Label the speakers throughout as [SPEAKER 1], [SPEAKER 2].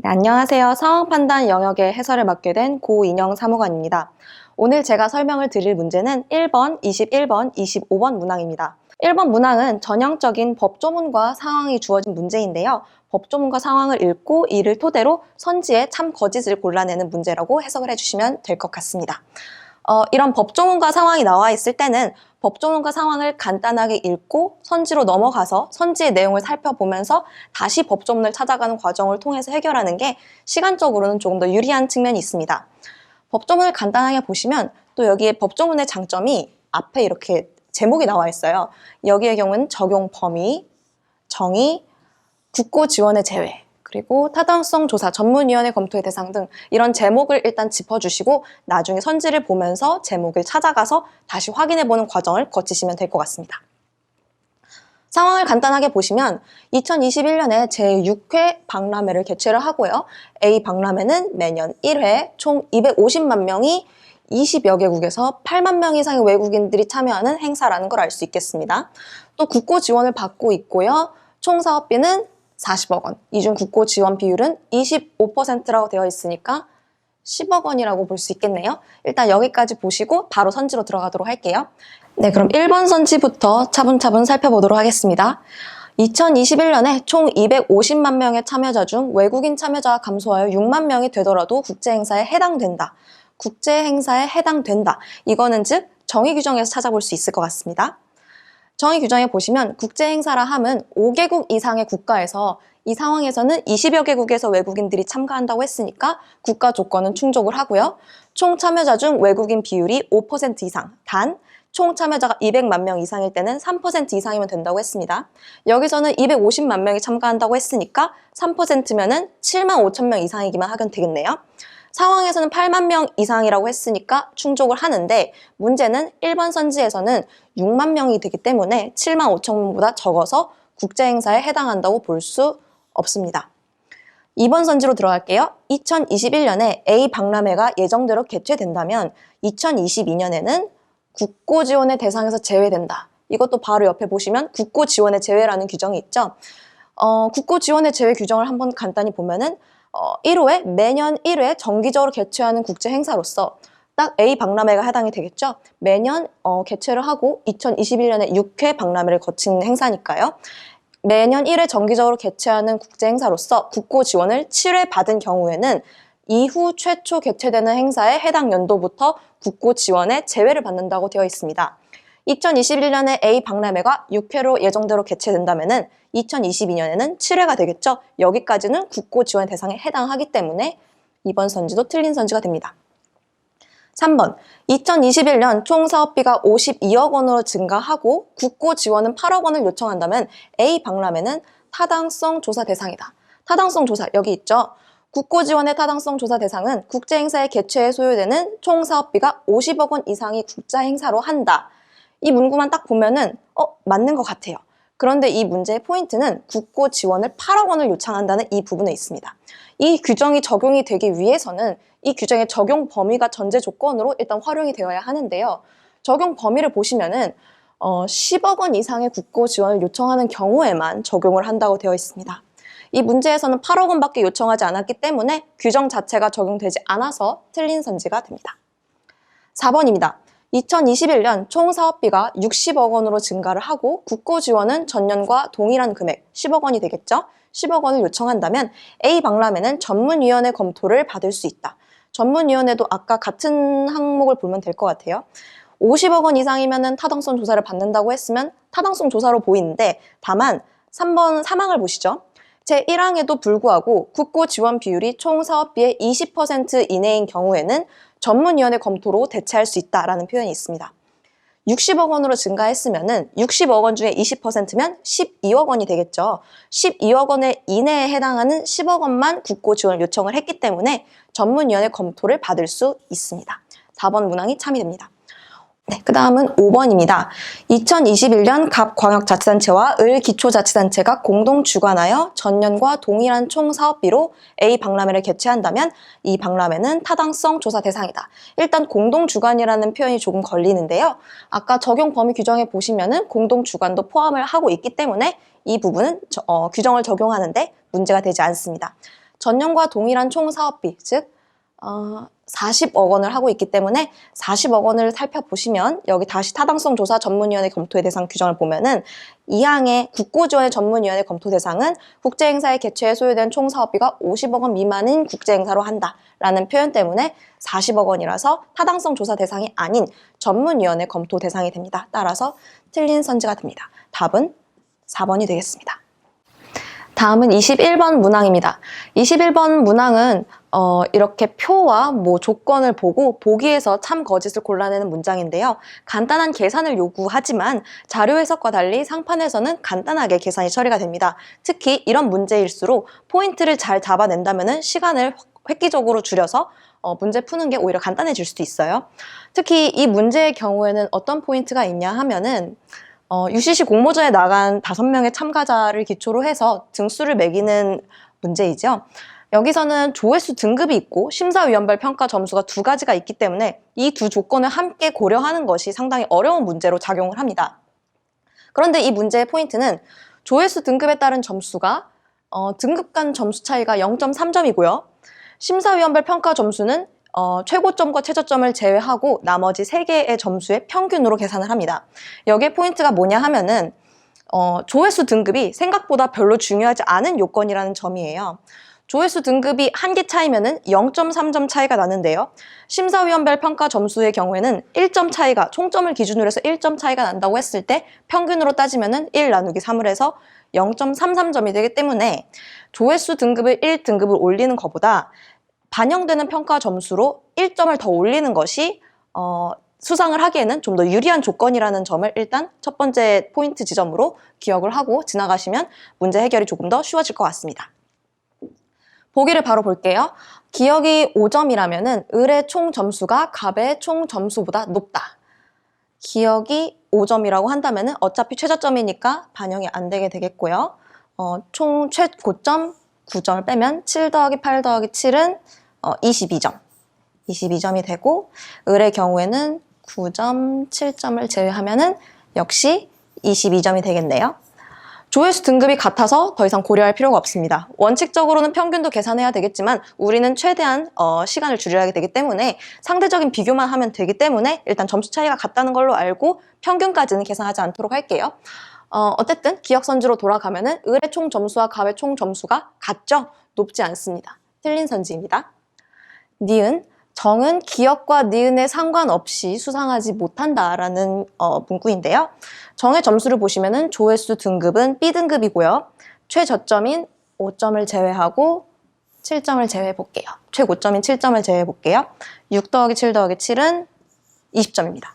[SPEAKER 1] 네, 안녕하세요. 상황판단 영역의 해설을 맡게 된 고인영 사무관입니다. 오늘 제가 설명을 드릴 문제는 1번, 21번, 25번 문항입니다. 1번 문항은 전형적인 법조문과 상황이 주어진 문제인데요. 법조문과 상황을 읽고 이를 토대로 선지의 참 거짓을 골라내는 문제라고 해석을 해주시면 될 것 같습니다. 이런 법조문과 상황이 나와 있을 때는 법조문과 상황을 간단하게 읽고 선지로 넘어가서 선지의 내용을 살펴보면서 다시 법조문을 찾아가는 과정을 통해서 해결하는 게 시간적으로는 조금 더 유리한 측면이 있습니다. 법조문을 간단하게 보시면 또 여기에 법조문의 장점이 앞에 이렇게 제목이 나와 있어요. 여기의 경우는 적용 범위, 정의, 국고 지원의 제외, 그리고 타당성 조사, 전문위원회 검토의 대상 등 이런 제목을 일단 짚어주시고 나중에 선지를 보면서 제목을 찾아가서 다시 확인해보는 과정을 거치시면 될 것 같습니다. 상황을 간단하게 보시면 2021년에 제6회 박람회를 개최를 하고요. A 박람회는 매년 1회 총 250만 명이 20여 개국에서 8만 명 이상의 외국인들이 참여하는 행사라는 걸 알 수 있겠습니다. 또 국고 지원을 받고 있고요. 총 사업비는 40억 원, 이 중 국고 지원 비율은 25%라고 되어 있으니까 10억 원이라고 볼 수 있겠네요. 일단 여기까지 보시고 바로 선지로 들어가도록 할게요. 네, 그럼 1번 선지부터 차분차분 살펴보도록 하겠습니다. 2021년에 총 250만 명의 참여자 중 외국인 참여자가 감소하여 6만 명이 되더라도 국제행사에 해당된다. 국제행사에 해당된다. 이거는 즉 정의 규정에서 찾아볼 수 있을 것 같습니다. 정의 규정에 보시면 국제행사라 함은 5개국 이상의 국가에서 이 상황에서는 20여 개국에서 외국인들이 참가한다고 했으니까 국가 조건은 충족을 하고요. 총 참여자 중 외국인 비율이 5% 이상, 단 총 참여자가 200만 명 이상일 때는 3% 이상이면 된다고 했습니다. 여기서는 250만 명이 참가한다고 했으니까 3%면은 7만 5천 명 이상이기만 하면 되겠네요. 상황에서는 8만 명 이상이라고 했으니까 충족을 하는데 문제는 1번 선지에서는 6만 명이 되기 때문에 7만 5천 명보다 적어서 국제행사에 해당한다고 볼 수 없습니다. 2번 선지로 들어갈게요. 2021년에 A 박람회가 예정대로 개최된다면 2022년에는 국고 지원의 대상에서 제외된다. 이것도 바로 옆에 보시면 국고 지원의 제외라는 규정이 있죠. 국고 지원의 제외 규정을 한번 간단히 보면은 1호에 매년 1회 정기적으로 개최하는 국제 행사로서 딱 A 박람회가 해당이 되겠죠. 매년 개최를 하고 2021년에 6회 박람회를 거친 행사니까요. 매년 1회 정기적으로 개최하는 국제 행사로서 국고 지원을 7회 받은 경우에는 이후 최초 개최되는 행사에 해당 연도부터 국고 지원에 제외를 받는다고 되어 있습니다. 2021년에 A 박람회가 6회로 예정대로 개최된다면 2022년에는 7회가 되겠죠. 여기까지는 국고 지원 대상에 해당하기 때문에 이번 선지도 틀린 선지가 됩니다. 3번, 2021년 총 사업비가 52억 원으로 증가하고 국고 지원은 8억 원을 요청한다면 A 박람회는 타당성 조사 대상이다. 타당성 조사 여기 있죠. 국고 지원의 타당성 조사 대상은 국제행사의 개최에 소요되는 총 사업비가 50억 원 이상이 국제행사로 한다. 이 문구만 딱 보면은 맞는 것 같아요. 그런데 이 문제의 포인트는 국고 지원을 8억 원을 요청한다는 이 부분에 있습니다. 이 규정이 적용이 되기 위해서는 이 규정의 적용 범위가 전제 조건으로 일단 활용이 되어야 하는데요. 적용 범위를 보시면은 10억 원 이상의 국고 지원을 요청하는 경우에만 적용을 한다고 되어 있습니다. 이 문제에서는 8억 원밖에 요청하지 않았기 때문에 규정 자체가 적용되지 않아서 틀린 선지가 됩니다. 4번입니다. 2021년 총 사업비가 60억 원으로 증가를 하고 국고 지원은 전년과 동일한 금액 10억 원이 되겠죠? 10억 원을 요청한다면 A 박람회는 전문위원회 검토를 받을 수 있다. 전문위원회도 아까 같은 항목을 보면 될 것 같아요. 50억 원 이상이면 타당성 조사를 받는다고 했으면 타당성 조사로 보이는데 다만 3번 사망을 보시죠. 제1항에도 불구하고 국고 지원 비율이 총 사업비의 20% 이내인 경우에는 전문위원회 검토로 대체할 수 있다라는 표현이 있습니다. 60억 원으로 증가했으면 60억 원 중에 20%면 12억 원이 되겠죠. 12억 원의 이내에 해당하는 10억 원만 국고 지원을 요청을 했기 때문에 전문위원회 검토를 받을 수 있습니다. 4번 문항이 참이 됩니다. 네, 그 다음은 5번입니다. 2021년 갑 광역자치단체와 을 기초자치단체가 공동 주관하여 전년과 동일한 총 사업비로 A 박람회를 개최한다면 이 박람회는 타당성 조사 대상이다. 일단 공동 주관이라는 표현이 조금 걸리는데요. 아까 적용 범위 규정에 보시면은 공동 주관도 포함을 하고 있기 때문에 이 부분은 규정을 적용하는데 문제가 되지 않습니다. 전년과 동일한 총 사업비, 즉 40억 원을 하고 있기 때문에 40억 원을 살펴보시면 여기 다시 타당성 조사 전문위원회 검토의 대상 규정을 보면은 2항의 국고지원의 전문위원회 검토 대상은 국제행사의 개최에 소요된 총 사업비가 50억 원 미만인 국제행사로 한다라는 표현 때문에 40억 원이라서 타당성 조사 대상이 아닌 전문위원회 검토 대상이 됩니다. 따라서 틀린 선지가 됩니다. 답은 4번이 되겠습니다. 다음은 21번 문항입니다. 21번 문항은 이렇게 표와 조건을 보고 보기에서 참 거짓을 골라내는 문장인데요. 간단한 계산을 요구하지만 자료 해석과 달리 상판에서는 간단하게 계산이 처리가 됩니다. 특히 이런 문제일수록 포인트를 잘 잡아낸다면 시간을 획기적으로 줄여서 문제 푸는 게 오히려 간단해질 수도 있어요. 특히 이 문제의 경우에는 어떤 포인트가 있냐 하면은 UCC 공모전에 나간 5명의 참가자를 기초로 해서 등수를 매기는 문제이죠. 여기서는 조회수 등급이 있고 심사위원별 평가 점수가 2가지가 있기 때문에 이 두 조건을 함께 고려하는 것이 상당히 어려운 문제로 작용을 합니다. 그런데 이 문제의 포인트는 조회수 등급에 따른 점수가 등급 간 점수 차이가 0.3점이고요. 심사위원별 평가 점수는 최고점과 최저점을 제외하고 나머지 3개의 점수의 평균으로 계산을 합니다. 여기에 포인트가 뭐냐 하면은 조회수 등급이 생각보다 별로 중요하지 않은 요건이라는 점이에요. 조회수 등급이 1개 차이면은 0.3점 차이가 나는데요. 심사위원별 평가 점수의 경우에는 1점 차이가, 총점을 기준으로 해서 1점 차이가 난다고 했을 때 평균으로 따지면은 1 나누기 3을 해서 0.33점이 되기 때문에 조회수 등급을 1등급을 올리는 것보다 반영되는 평가 점수로 1점을 더 올리는 것이 수상을 하기에는 좀 더 유리한 조건이라는 점을 일단 첫 번째 포인트 지점으로 기억을 하고 지나가시면 문제 해결이 조금 더 쉬워질 것 같습니다. 보기를 바로 볼게요. 기억이 5점이라면 을의 총 점수가 갑의 총 점수보다 높다. 기억이 5점이라고 한다면 어차피 최저점이니까 반영이 안 되게 되겠고요. 총 최고점 9점을 빼면 7 더하기 8 더하기 7은 22점. 22점이 되고 을의 경우에는 9점, 7점을 제외하면은 역시 22점이 되겠네요. 조회수 등급이 같아서 더 이상 고려할 필요가 없습니다. 원칙적으로는 평균도 계산해야 되겠지만 우리는 최대한 시간을 줄여야 되기 때문에 상대적인 비교만 하면 되기 때문에 일단 점수 차이가 같다는 걸로 알고 평균까지는 계산하지 않도록 할게요. 어쨌든 기억선지로 돌아가면은 을의 총 점수와 갑의 총 점수가 같죠? 높지 않습니다. 틀린 선지입니다. 니은, 정은 기억과 니은에 상관없이 수상하지 못한다라는 문구인데요. 정의 점수를 보시면은 조회수 등급은 B등급이고요. 최저점인 5점을 제외하고 7점을 제외해 볼게요. 최고점인 7점을 제외해 볼게요. 6 더하기 7 더하기 7은 20점입니다.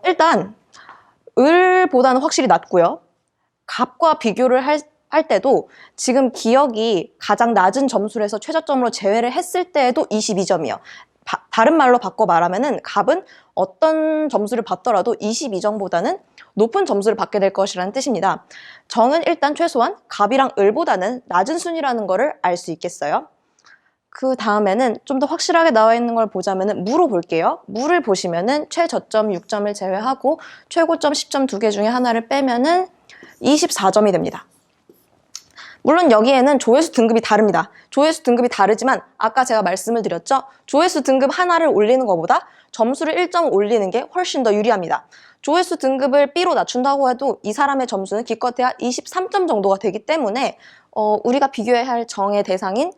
[SPEAKER 1] 일단 을보다는 확실히 낮고요. 갑과 비교를 할 때도 지금 기억이 가장 낮은 점수를 해서 최저점으로 제외를 했을 때에도 22점이에요. 다른 말로 바꿔 말하면은 갑은 어떤 점수를 받더라도 22점보다는 높은 점수를 받게 될 것이라는 뜻입니다. 정은 일단 최소한 갑이랑 을보다는 낮은 순위라는 거를 알 수 있겠어요. 그 다음에는 좀 더 확실하게 나와 있는 걸 보자면은 무로 볼게요. 무를 보시면은 최저점 6점을 제외하고 최고점 10점 2개 중에 하나를 빼면은 24점이 됩니다. 물론 여기에는 조회수 등급이 다릅니다. 조회수 등급이 다르지만 아까 제가 말씀을 드렸죠. 조회수 등급 하나를 올리는 것보다 점수를 1점 올리는 게 훨씬 더 유리합니다. 조회수 등급을 B로 낮춘다고 해도 이 사람의 점수는 기껏해야 23점 정도가 되기 때문에 우리가 비교해야 할 정의 대상인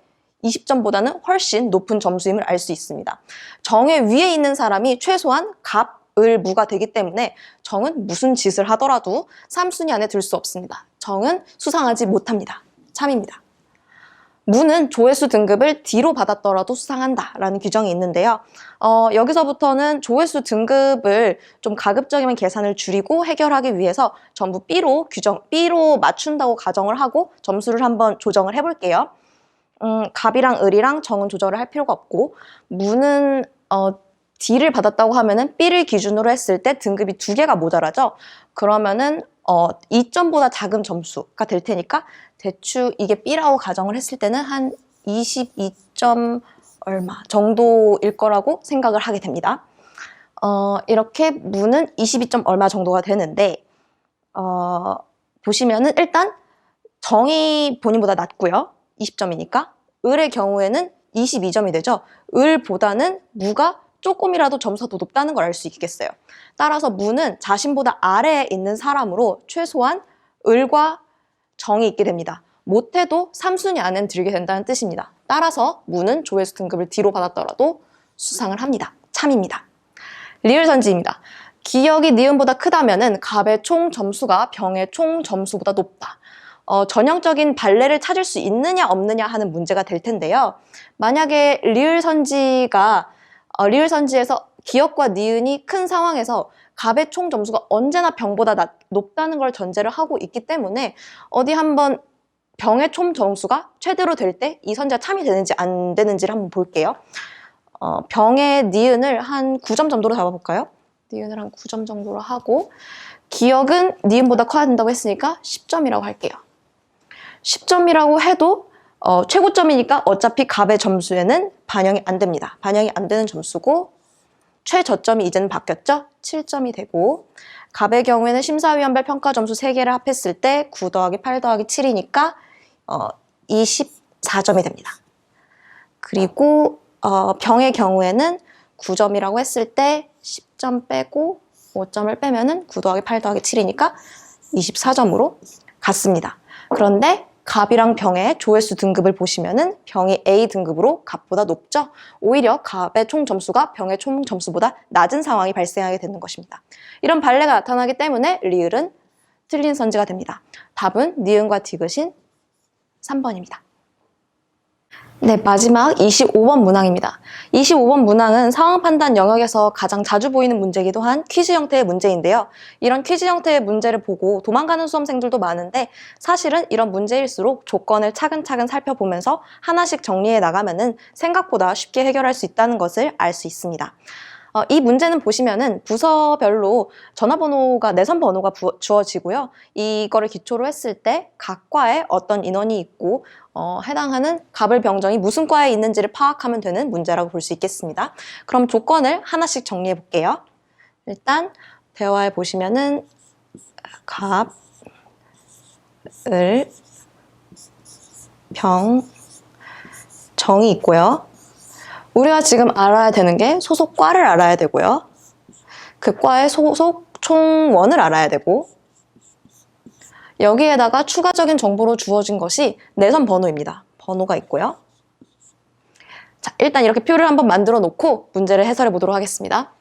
[SPEAKER 1] 20점보다는 훨씬 높은 점수임을 알 수 있습니다. 정의 위에 있는 사람이 최소한 갑, 을, 무가 되기 때문에 정은 무슨 짓을 하더라도 3순위 안에 들 수 없습니다. 정은 수상하지 못합니다. 참입니다. 무는 조회수 등급을 D로 받았더라도 수상한다라는 규정이 있는데요. 여기서부터는 조회수 등급을 좀 가급적이면 계산을 줄이고 해결하기 위해서 전부 B로 맞춘다고 가정을 하고 점수를 한번 조정을 해볼게요. 갑이랑 을이랑 정은 조절을 할 필요가 없고 무는 D를 받았다고 하면은 B를 기준으로 했을 때 등급이 2개가 모자라죠. 그러면은 2점보다 작은 점수가 될 테니까 대충 이게 B라고 가정을 했을 때는 한 22점 얼마 정도일 거라고 생각을 하게 됩니다. 이렇게 무는 22점 얼마 정도가 되는데 보시면은 일단 정이 본인보다 낮고요. 20점이니까 을의 경우에는 22점이 되죠. 을보다는 무가 조금이라도 점수가 더 높다는 걸 알 수 있겠어요. 따라서 무는 자신보다 아래에 있는 사람으로 최소한 을과 정이 있게 됩니다. 못해도 3순위 안에는 들게 된다는 뜻입니다. 따라서 무는 조회수 등급을 D로 받았더라도 수상을 합니다. 참입니다. 리을선지입니다. 기역이 니은보다 크다면은 갑의 총 점수가 병의 총 점수보다 높다. 전형적인 발레를 찾을 수 있느냐 없느냐 하는 문제가 될 텐데요. 만약에 리을선지에서 기역과 니은이 큰 상황에서 갑의 총 점수가 언제나 병보다 높다는 걸 전제를 하고 있기 때문에 어디 한번 병의 총 점수가 최대로 될 때 이 선지가 참이 되는지 안 되는지를 한번 볼게요. 병의 니은을 한 9점 정도로 잡아볼까요? 니은을 한 9점 정도로 하고 기역은 니은보다 커야 된다고 했으니까 10점이라고 할게요. 10점이라고 해도 최고점이니까 어차피 갑의 점수에는 반영이 안 됩니다. 반영이 안 되는 점수고 최저점이 이제는 바뀌었죠? 7점이 되고 갑의 경우에는 심사위원별 평가 점수 3개를 합했을 때 9 더하기 8 더하기 7이니까 24점이 됩니다. 그리고 병의 경우에는 9점이라고 했을 때 10점 빼고 5점을 빼면은 9 더하기 8 더하기 7이니까 24점으로 갔습니다. 그런데 갑이랑 병의 조회수 등급을 보시면은 병이 A 등급으로 갑보다 높죠? 오히려 갑의 총 점수가 병의 총 점수보다 낮은 상황이 발생하게 되는 것입니다. 이런 발레가 나타나기 때문에 리을은 틀린 선지가 됩니다. 답은 니은과 디귿인 3번입니다. 네, 마지막 25번 문항입니다. 25번 문항은 상황 판단 영역에서 가장 자주 보이는 문제이기도 한 퀴즈 형태의 문제인데요. 이런 퀴즈 형태의 문제를 보고 도망가는 수험생들도 많은데 사실은 이런 문제일수록 조건을 차근차근 살펴보면서 하나씩 정리해 나가면은 생각보다 쉽게 해결할 수 있다는 것을 알 수 있습니다. 이 문제는 보시면은 부서별로 전화번호가 내선 번호가 주어지고요. 이거를 기초로 했을 때 각 과에 어떤 인원이 있고 해당하는 갑을 병정이 무슨 과에 있는지를 파악하면 되는 문제라고 볼 수 있겠습니다. 그럼 조건을 하나씩 정리해 볼게요. 일단 대화에 보시면은 갑, 을, 병, 정이 있고요. 우리가 지금 알아야 되는 게 소속과를 알아야 되고요. 그 과의 소속 총원을 알아야 되고 여기에다가 추가적인 정보로 주어진 것이 내선 번호입니다. 번호가 있고요. 자, 일단 이렇게 표를 한번 만들어 놓고 문제를 해설해 보도록 하겠습니다.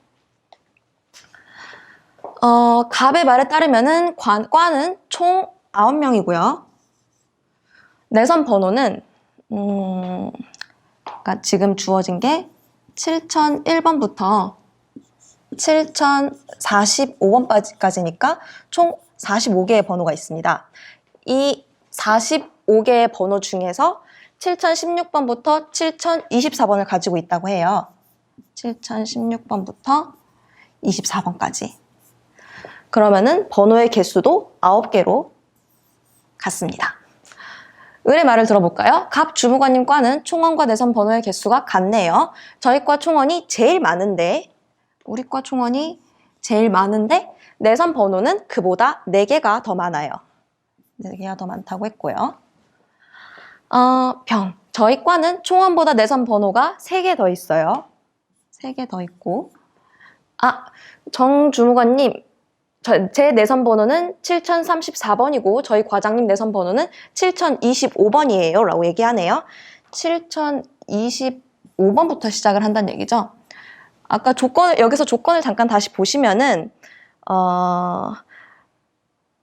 [SPEAKER 1] 갑의 말에 따르면은 과는 총 9명이고요. 내선 번호는 그러니까 지금 주어진 게 7001번부터 7045번까지니까 총 45개의 번호가 있습니다. 이 45개의 번호 중에서 7016번부터 7024번을 가지고 있다고 해요. 7016번부터 24번까지. 그러면은 번호의 개수도 9개로 같습니다. 을의 말을 들어볼까요? 갑 주무관님 과는 총원과 내선 번호의 개수가 같네요. 저희 과 총원이 제일 많은데 우리 과 총원이 제일 많은데 내선 번호는 그보다 4개가 더 많아요. 4개가 더 많다고 했고요. 병. 저희 과는 총원보다 내선 번호가 3개 더 있어요. 3개 더 있고 정 주무관님 제 내선 번호는 7034번이고 저희 과장님 내선 번호는 7025번이에요 라고 얘기하네요. 7025번부터 시작을 한다는 얘기죠. 아까 여기서 조건을 잠깐 다시 보시면은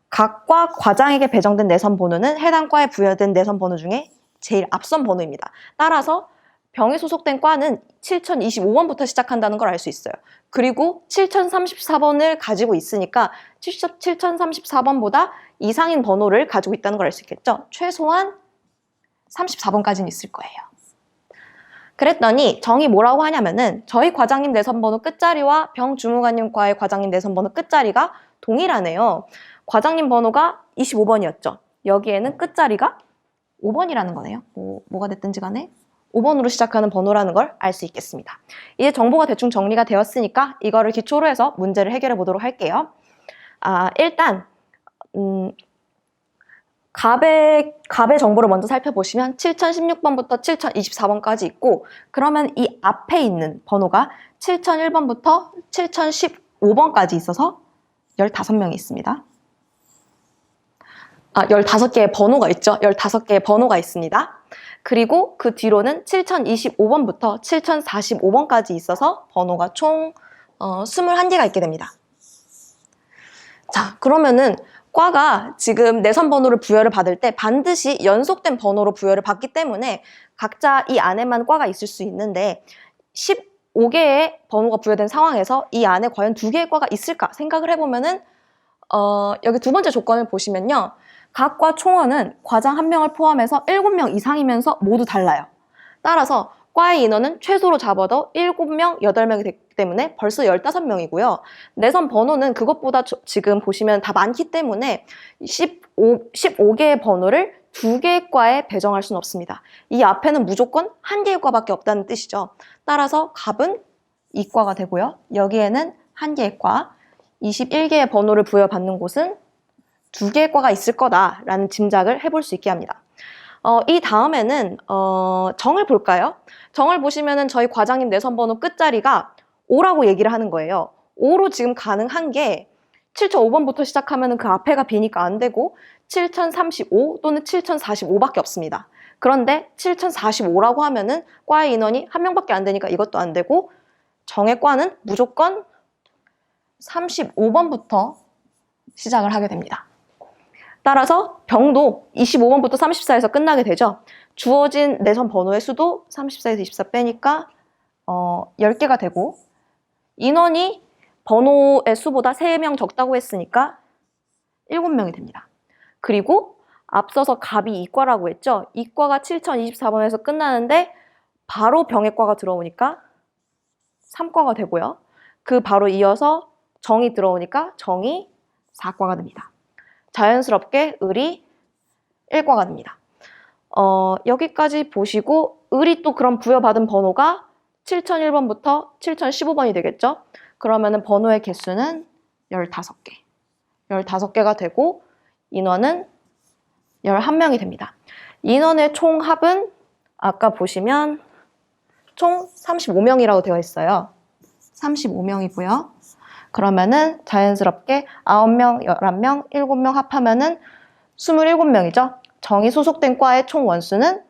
[SPEAKER 1] 각 과 과장에게 배정된 내선 번호는 해당 과에 부여된 내선 번호 중에 제일 앞선 번호입니다. 따라서 병에 소속된 과는 7025번부터 시작한다는 걸 알 수 있어요. 그리고 7034번을 가지고 있으니까 7034번보다 이상인 번호를 가지고 있다는 걸 알 수 있겠죠. 최소한 34번까지는 있을 거예요. 그랬더니 정이 뭐라고 하냐면은 저희 과장님 내선 번호 끝자리와 병 주무관님 과의 과장님 내선 번호 끝자리가 동일하네요. 과장님 번호가 25번이었죠. 여기에는 끝자리가 5번이라는 거네요. 뭐가 됐든지 간에 5번으로 시작하는 번호라는 걸 알 수 있겠습니다. 이제 정보가 대충 정리가 되었으니까 이거를 기초로 해서 문제를 해결해 보도록 할게요. 일단 갑의 정보를 먼저 살펴보시면 7016번부터 7024번까지 있고, 그러면 이 앞에 있는 번호가 7001번부터 7015번까지 있어서 15명이 있습니다. 15개의 번호가 있죠. 15개의 번호가 있습니다. 그리고 그 뒤로는 7025번부터 7045번까지 있어서 번호가 총 21개가 있게 됩니다. 자, 그러면은 과가 지금 내선 번호를 부여를 받을 때 반드시 연속된 번호로 부여를 받기 때문에 각자 이 안에만 과가 있을 수 있는데 15개의 번호가 부여된 상황에서 이 안에 과연 2개의 과가 있을까 생각을 해보면은 여기 두 번째 조건을 보시면요. 각 과 총원은 과장 1명을 포함해서 7명 이상이면서 모두 달라요. 따라서 과의 인원은 최소로 잡아도 7명, 8명이 되기 때문에 벌써 15명이고요. 내선 번호는 그것보다 지금 보시면 다 많기 때문에 15개의 번호를 2개의 과에 배정할 수는 없습니다. 이 앞에는 무조건 1개의 과밖에 없다는 뜻이죠. 따라서 갑은 2과가 되고요. 여기에는 1개의 과, 21개의 번호를 부여받는 곳은 2개의 과가 있을 거다라는 짐작을 해볼 수 있게 합니다. 이 다음에는 정을 볼까요? 정을 보시면은 저희 과장님 내선 번호 끝자리가 5라고 얘기를 하는 거예요. 5로 지금 가능한 게 7005번부터 시작하면은 그 앞에가 비니까 안 되고 7035 또는 7045밖에 없습니다. 그런데 7045라고 하면은 과의 인원이 1명밖에 안 되니까 이것도 안 되고 정의 과는 무조건 35번부터 시작을 하게 됩니다. 따라서 병도 25번부터 34에서 끝나게 되죠. 주어진 내선 번호의 수도 34에서 24 빼니까 10개가 되고 인원이 번호의 수보다 3명 적다고 했으니까 7명이 됩니다. 그리고 앞서서 갑이 이과라고 했죠. 이과가 7024번에서 끝나는데 바로 병해과가 들어오니까 3과가 되고요. 그 바로 이어서 정이 들어오니까 정이 4과가 됩니다. 자연스럽게 을이 1과가 됩니다. 여기까지 보시고 을이 또 그럼 부여받은 번호가 7001번부터 7015번이 되겠죠? 그러면은 번호의 개수는 15개. 15개가 되고 인원은 11명이 됩니다. 인원의 총 합은 아까 보시면 총 35명이라고 되어 있어요. 35명이고요. 그러면은 자연스럽게 9명, 11명, 7명 합하면은 27명이죠. 정이 소속된 과의 총 원수는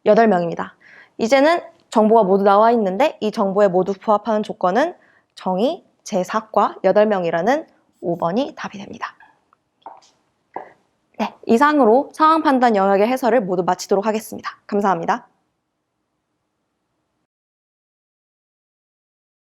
[SPEAKER 1] 8명입니다. 이제는 정보가 모두 나와 있는데 이 정보에 모두 부합하는 조건은 정이 제4과 8명이라는 5번이 답이 됩니다. 네, 이상으로 상황 판단 영역의 해설을 모두 마치도록 하겠습니다. 감사합니다.